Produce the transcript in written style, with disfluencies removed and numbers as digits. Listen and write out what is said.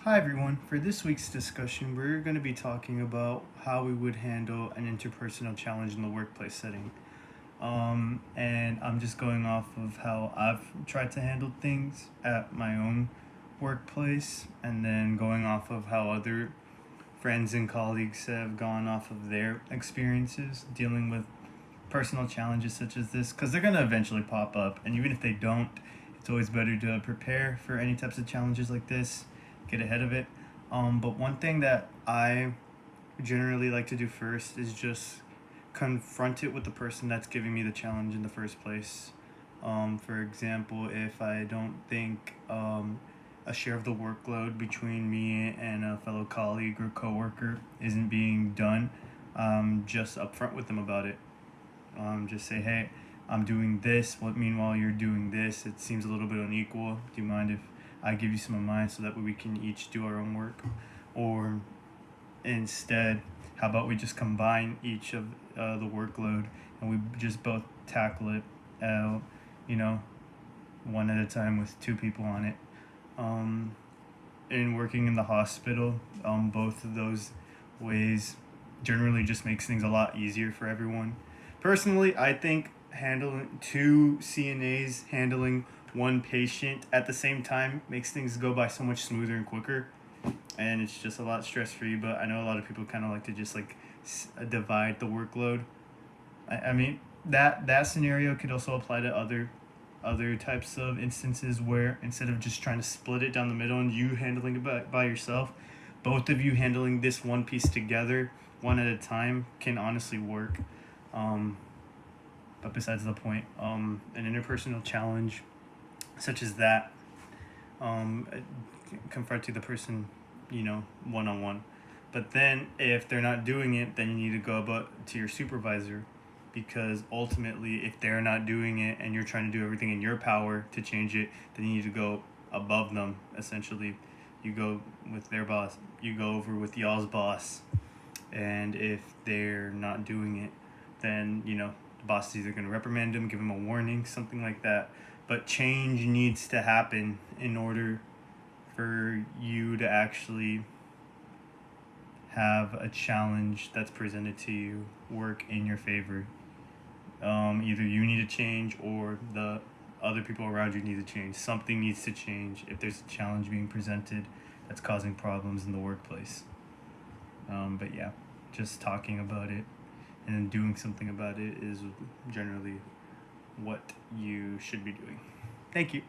Hi everyone. For this week's discussion, we're going to be talking about how we would handle an interpersonal challenge in the workplace setting. And I'm just going off of how I've tried to handle things at my own workplace, and then going off of how other friends and colleagues have gone off of their experiences dealing with personal challenges such as this, because they're going to eventually pop up. And even if they don't, it's always better to prepare for any types of challenges like this, get ahead of it. But one thing that I generally like to do first is just confront it with the person that's giving me the challenge in the first place. For example, if I don't think a share of the workload between me and a fellow colleague or coworker isn't being done, just upfront with them about it. Just say, hey, I'm doing this. What meanwhile you're doing this? It seems a little bit unequal. Do you mind if I give you some of mine so that way we can each do our own work? Or instead, how about we just combine each of the workload and we just both tackle it, you know, one at a time with two people on it. In working in the hospital, both of those ways generally just makes things a lot easier for everyone. Personally, I think handling two CNAs handling one patient at the same time makes things go by so much smoother and quicker, and it's just a lot stress free. But I know a lot of people kind of like to just like divide the workload. I mean that scenario could also apply to other types of instances where instead of just trying to split it down the middle and you handling it by yourself, both of you handling this one piece together, one at a time, can honestly work. But besides the point, an interpersonal challenge such as that, um, confronting the person, one on one. But then if they're not doing it, then you need to go about to your supervisor, because ultimately, if they're not doing it and you're trying to do everything in your power to change it, then you need to go above them. Essentially, you go with their boss. You go over with y'all's boss, and if they're not doing it, then the boss is either going to reprimand them, give them a warning, something like that. But change needs to happen in order for you to actually have a challenge that's presented to you work in your favor. Either you need to change or the other people around you need to change. Something needs to change if there's a challenge being presented that's causing problems in the workplace. But yeah, just talking about it and then doing something about it is generally what you should be doing. Thank you.